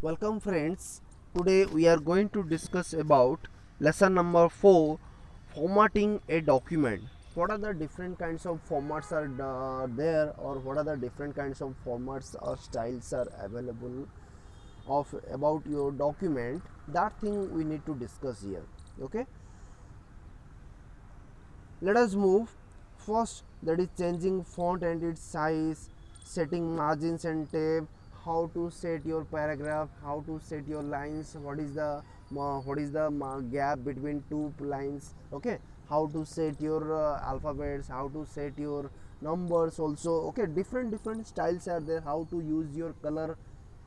Welcome friends. Today we are going to discuss about lesson number 4, formatting a document. What are the different kinds of formats are there, or what are the different kinds of formats or styles are available of about your document? That thing we need to discuss here. Okay, let us move first, that is changing font and its size, setting margins and tab, how to set your paragraph, how to set your lines, what is the gap between two lines. Okay, how to set your alphabets, how to set your numbers also. Okay, different styles are there, how to use your color,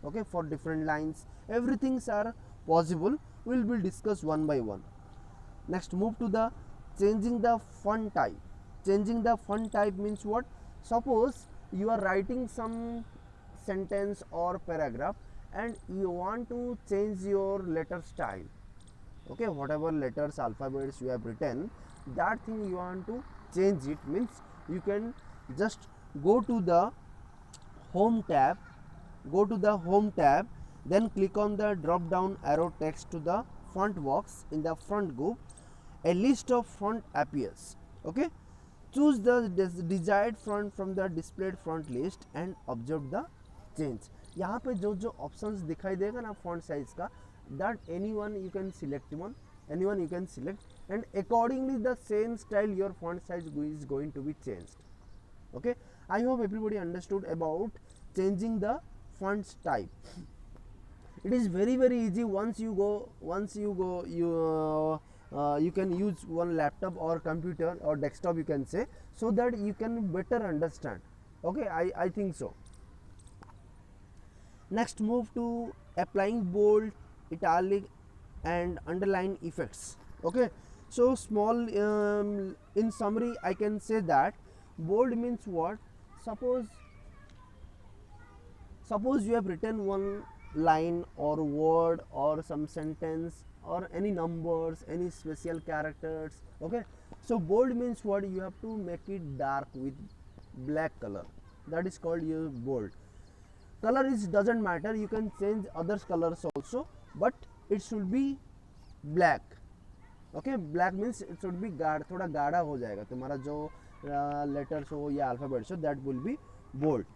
okay, for different lines. Everything's are possible, will discuss one by one. Next, move to the changing the font type. Changing the font type means what? Suppose you are writing some sentence or paragraph and you want to change your letter style. Okay, whatever letters, alphabets you have written, that thing you want to change it, means you can just go to the home tab, then click on the drop down arrow text to the font box. In the front group, a list of font appears. Okay, choose the desired font from the displayed font list and observe the change. यहाँ पे जो जो options दिखाई देगा ना font size का, that anyone you can select one, anyone you can select, and accordingly the same style your font size is going to be changed. Okay, I hope everybody understood about changing the font type. It is very easy. You can use one laptop or computer or desktop, you can say, so that you can better understand. Okay, I think so. Next, move to applying bold, italic and underline effects. Okay, so small, in summary I can say that bold means what? Suppose you have written one line or word or some sentence or any numbers, any special characters. Okay, so bold means what? You have to make it dark with black color, that is called your bold. Color is doesn't matter, you can change others colors also, but it should be black. Okay, black means it should be गाढ़, थोड़ा गाढ़ा हो जाएगा तुम्हारा जो letters हो या alphabets हो, that will be bold.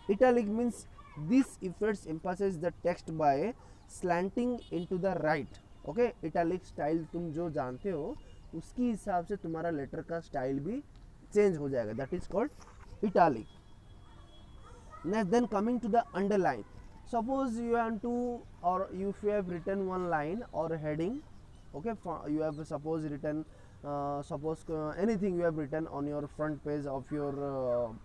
Italic means this effects emphasizes the text by slanting into the right. Okay, italic style तुम जो जानते हो उसकी हिसाब से तुम्हारा लेटर का स्टाइल भी चेंज हो जाएगा, that is called italic. Next, then coming to the underline. Suppose you want to, or if you have written one line or heading, okay, you have suppose written anything you have written on your front page of your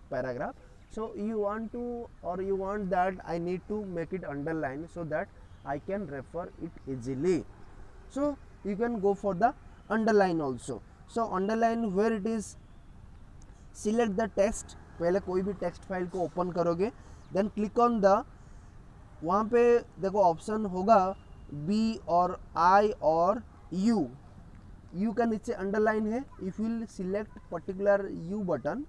paragraph. So you want to, or you want that I need to make it underline so that I can refer it easily. So you can go for the underline also. So underline, where it is, select the text. पहले कोई भी text file को open करोगे, then click on the, वहाँ पे देखो option होगा B और आई और यू. यू का नीचे अंडरलाइन है. If you select particular you button,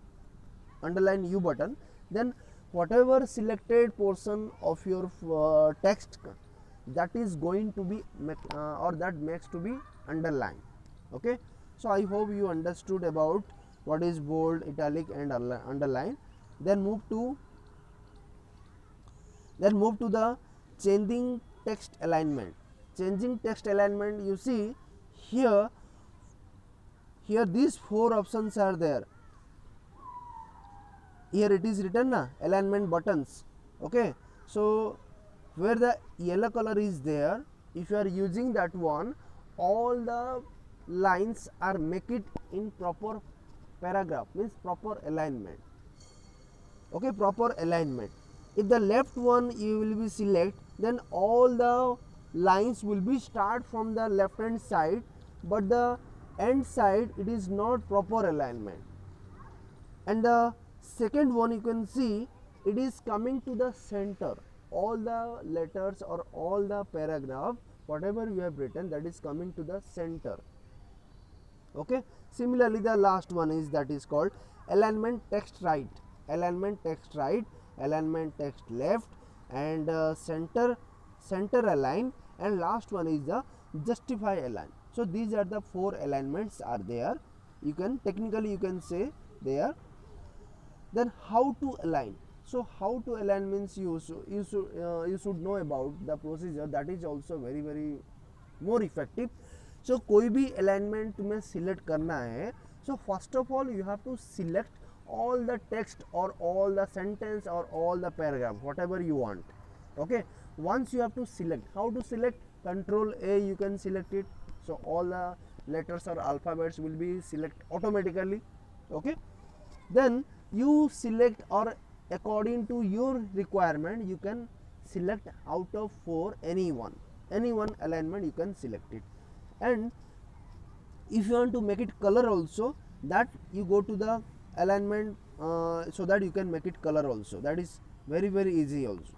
underline you button, then whatever selected portion of your text that is going to be or that makes to be underlined. Okay, so I hope you understood about what is bold, italic and underline. Then move to the changing text alignment. Changing text alignment, you see here these four options are there. Here it is written na, alignment buttons. Okay, so where the yellow color is there, if you are using that one, all the lines are make it in proper paragraph, means proper alignment. Okay, proper alignment. If the left one you will be select, then all the lines will be start from the left hand side, but the end side it is not proper alignment. And the second one, you can see it is coming to the center. All the letters or all the paragraph whatever you have written, that is coming to the center. Okay, similarly the last one is, that is called alignment text right, alignment text right, alignment text left, and center center align, and last one is the justify align. So these are the 4 alignments are there. You can technically you can say there. Then how to align? So how to align means you should know about the procedure. That is also very more effective. So कोई भी alignment तुम्हें select करना है, so first of all you have to select all the text or all the sentence or all the paragraph, whatever you want. Okay, once you have to select, how to select? Control A, you can select it. So all the letters or alphabets will be select automatically. Okay, then you select, or according to your requirement you can select out of 4 any one alignment you can select it. And if you want to make it color also, that you go to the alignment so that you can make it color also. That is very easy also.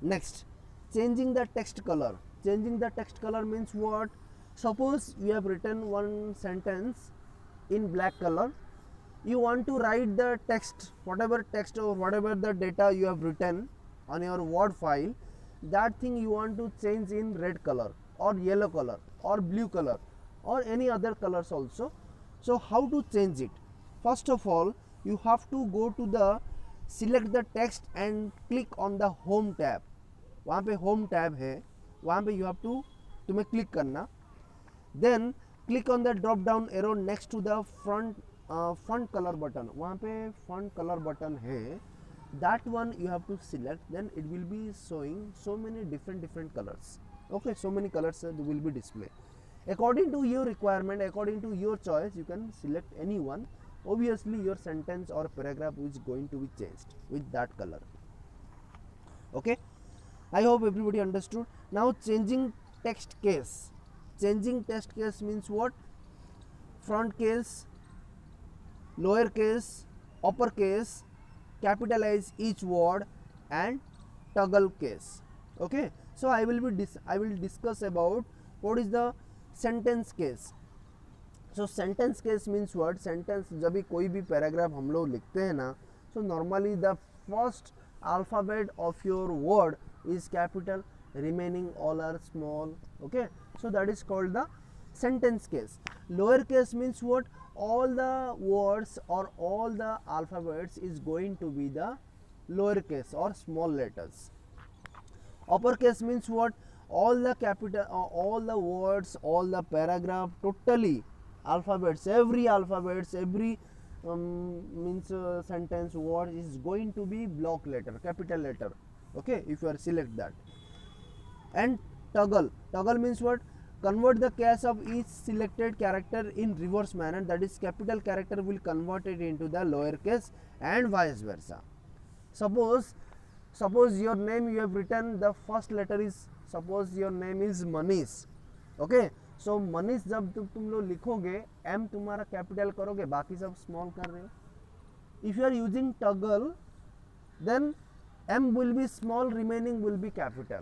Next, changing the text color. Changing the text color means what? Suppose you have written one sentence in black color, you want to write the text, whatever text or whatever the data you have written on your Word file, that thing you want to change in red color or yellow color or blue color or any other colors also. So how to change it? First of all, you have to go to the select the text and click on the home tab. वहाँ पे home tab है, वहाँ पे you have to तुम्हें click करना. Then click on the drop down arrow next to the font color button. वहाँ पे font color button है, that one you have to select. Then it will be showing so many different colors. Okay, so many colors will be displayed. According to your requirement, according to your choice, you can select any one. Obviously your sentence or paragraph is going to be changed with that color. Okay, I hope everybody understood. Now changing text case. Changing text case means what? Front case, lower case, upper case, capitalize each word, and toggle case. Okay, so I will discuss about what is the sentence case. So sentence case means what? Sentence जब भी कोई भी paragraph हम लोग लिखते हैं ना, so normally the first alphabet of your word is capital, remaining all are small. Okay, so that is called the sentence case. Lower case means what? All the words or all the alphabets is going to be the lower case or small letters. Upper case means what? All the capital, all the words, all the paragraph, totally alphabets, every alphabets, every means sentence word is going to be block letter, capital letter. Okay, if you are select that. And toggle means what? Convert the case of each selected character in reverse manner, that is capital character will convert it into the lower case and vice versa. Suppose your name you have written, the first letter is, suppose your name is Manish. Okay, so Manish जब तुम लोग लिखोगे M तुम्हारा capital करोगे, बाकी सब small कर रहे हो. If you are using toggle, then M will be small, remaining will be capital.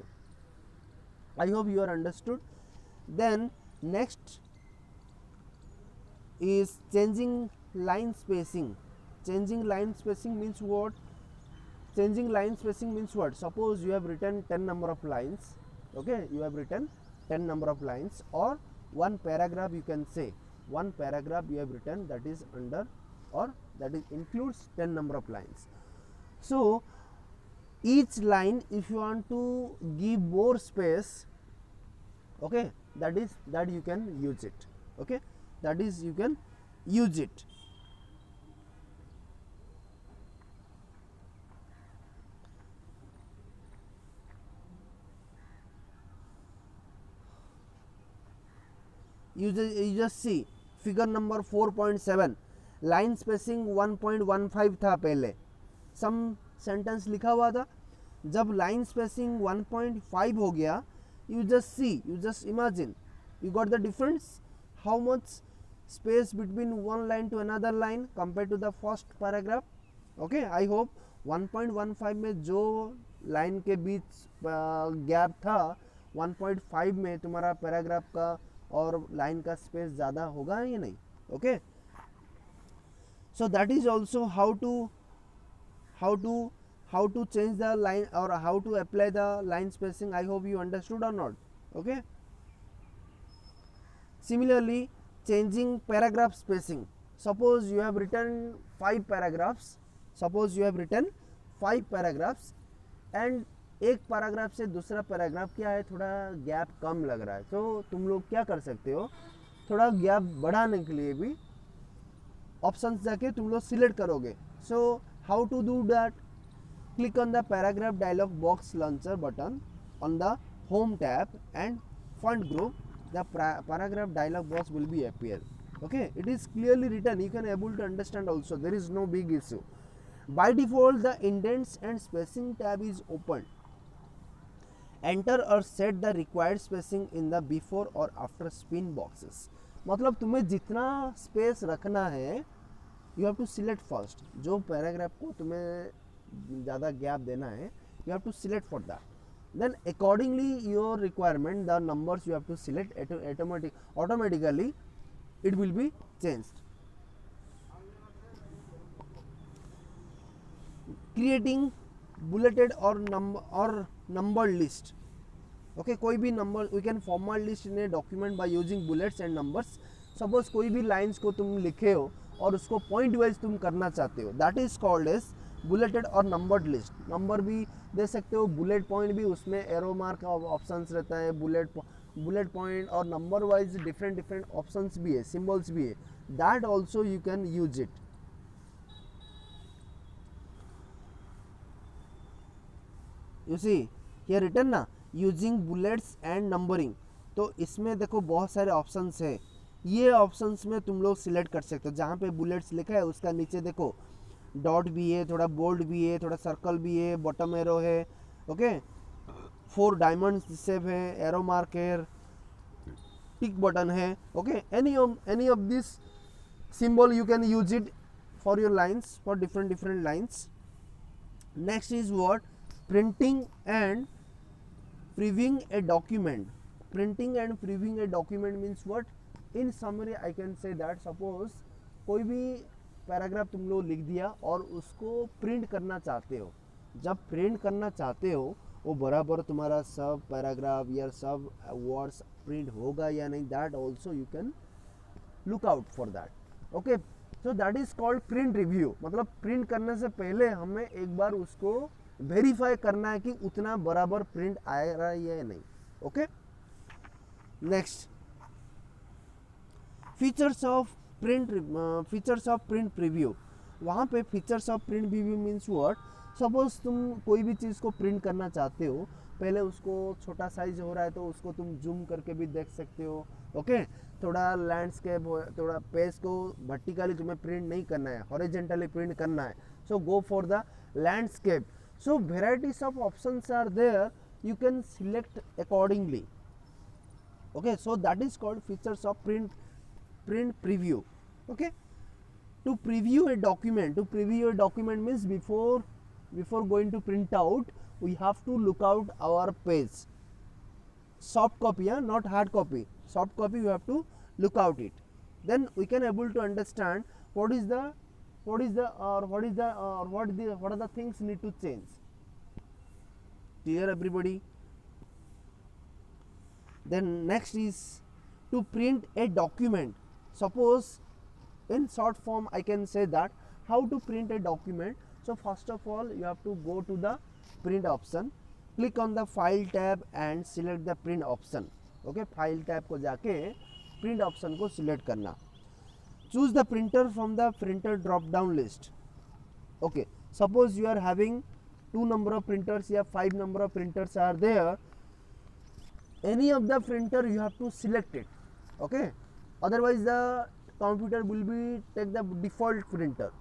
I hope you are understood. Then next is changing line spacing. Changing line spacing means what? Changing line spacing means what? Suppose you have written 10 number of lines. Okay, you have written 10 number of lines, or one paragraph you can say. One paragraph you have written, that is under, or that is includes 10 number of lines. So each line, if you want to give more space, okay, that you can use it. Okay, that is you can use it. You just see figure number 4.7, line spacing 1.15 था पहले, some sentence लिखा हुआ था, जब line spacing 1.5 हो गया, you just see, you just imagine, you got the difference, how much space between one line to another line compared to the first paragraph. Okay, I hope 1.15 में जो line के बीच gap था, 1.5 में तुम्हारा paragraph का और line का space ज़्यादा होगा या नहीं. Okay, so that is also how how to change the line or how to apply the line spacing. I hope you understood or not. Okay. Similarly, changing paragraph spacing. Suppose you have written 5 paragraphs. Suppose you have written 5 paragraphs and एक paragraph से दूसरा paragraph क्या है, थोड़ा gap कम लग रहा है, तो तुम लोग क्या कर सकते हो, थोड़ा गैप बढ़ाने के लिए भी ऑप्शंस जाके तुम लोग सिलेक्ट करोगे. So how to do that? Click on the paragraph dialog box launcher button on the home tab and font group. The paragraph dialog box will be appear. Okay, it is clearly written, you can able to understand also, there is no big issue. By default the indents and spacing tab is open. Enter or set the required spacing in the before or after spin boxes. मतलब तुम्हें जितना space रखना है you have to select first. जो paragraph को तुम्हें ज़्यादा gap देना है you have to select for that. Then accordingly your requirement, the numbers you have to select automatically it will be changed. Creating bulleted or numbered list. Okay, कोई भी number we can format list in a document by using bullets and numbers. Suppose कोई भी lines को तुम लिखे हो और उसको point wise तुम करना चाहते हो, that is called as bulleted और नंबर्ड लिस्ट. नंबर भी दे सकते हो, बुलेट पॉइंट भी, उसमें एरो मार्क ऑप्शंस रहता है, बुलेट पॉइंट और नंबर वाइज डिफरेंट ऑप्शंस भी है, सिंबल्स भी है, that also you can use it. You see here written ना, यूजिंग बुलेट्स एंड नंबरिंग. तो इसमें देखो बहुत सारे ऑप्शंस है, ये ऑप्शंस में तुम लोग सिलेक्ट कर सकते हो. जहाँ पे बुलेट्स लिखा है उसका नीचे देखो डॉट भी है, थोड़ा बोल्ड भी है, थोड़ा सर्कल भी है, बॉटम एरो है. ओके, 4 डायमंड शेप है, एरो मार्क है, टिक बटन है. Okay, any of this symbol you can use it for your lines, for different lines. Next is what? Printing and previewing a document. Printing and previewing a document means what? In summary I can say that suppose कोई भी paragraph तुम लोग लिख दिया और उसको print करना चाहते हो. जब प्रिंट करना चाहते हो वो बराबर तुम्हारा सब पैराग्राफ या सब वर्ड्स प्रिंट होगा या नहीं, that also you can look out for that. Okay, so that is called print review. मतलब प्रिंट करने से पहले हमें एक बार उसको वेरीफाई करना है कि उतना बराबर प्रिंट आ रहा है या नहीं. Okay, next features of print preview. वहाँ पे features of print preview means what? Suppose तुम कोई भी चीज़ को प्रिंट करना चाहते हो, पहले उसको छोटा साइज हो रहा है तो उसको तुम जूम करके भी देख सकते हो. ओके, थोड़ा लैंडस्केप हो, थोड़ा पेज को वर्टिकली तुम्हें प्रिंट नहीं करना है, हॉरिजॉन्टली प्रिंट करना है, so go for the landscape. So varieties of options are there, you can select accordingly. Okay, so that is called features of print preview. Okay, to preview a document means before going to print out we have to look out our page. Soft copy, not hard copy. Soft copy you have to look out it, then we can able to understand what are the things need to change. Clear everybody? Then next is to print a document. Suppose in short form I can say that how to print a document. So first of all you have to go to the print option, click on the file tab and select the print option. Okay, file tab को जाके print option को select करना. Choose the printer from the printer drop down list. Okay, suppose you are having 2 number of printers या 5 number of printers are there, any of the printer you have to select it. Okay, otherwise the computer will be take the default printer.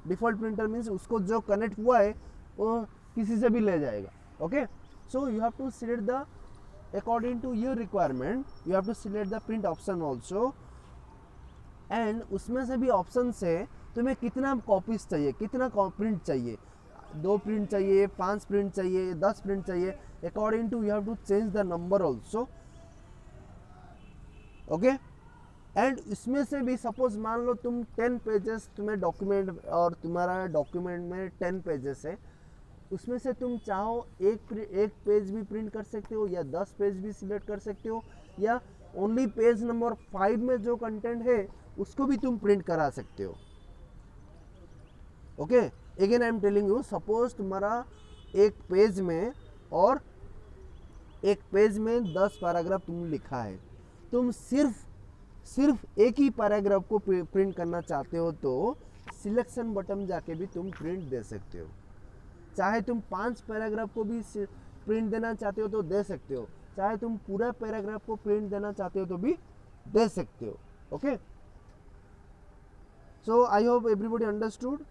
Default printer means उसको जो connect हुआ है वो किसी से भी ले जाएगा. Okay, so you have to select the according to your requirement, you have to select the print option also. And उसमें से भी ऑप्शन से तुम्हें कितना कॉपीज चाहिए, कितना प्रिंट चाहिए, 2 प्रिंट चाहिए, 5 प्रिंट चाहिए, 10 प्रिंट चाहिए, according to you have to change the number also. Okay, and इसमें से भी सपोज मान लो तुम 10 पेजेस तुम्हें डॉक्यूमेंट और तुम्हारा डॉक्यूमेंट में 10 पेजेस है, उसमें से तुम चाहो एक पेज भी प्रिंट कर सकते हो या 10 पेज भी सिलेक्ट कर सकते हो, या ओनली पेज नंबर 5 में जो कंटेंट है उसको भी तुम प्रिंट करा सकते हो। Okay, again I am telling you, suppose तुम्हारा एक पेज में और एक पेज में 10 पैराग्राफ तुम लिखा है, तुम सिर्फ एक ही पैराग्राफ को प्रिंट करना चाहते हो तो सिलेक्शन बटन जाके भी तुम प्रिंट दे सकते हो। चाहे तुम 5 पैराग्राफ को भी प्रिंट देना चाहते हो तो दे सकते हो, चाहे तुम पूरा पैराग्राफ को प्रिंट देना चाहते हो तो भी दे सकते हो। Okay, so I hope everybody understood.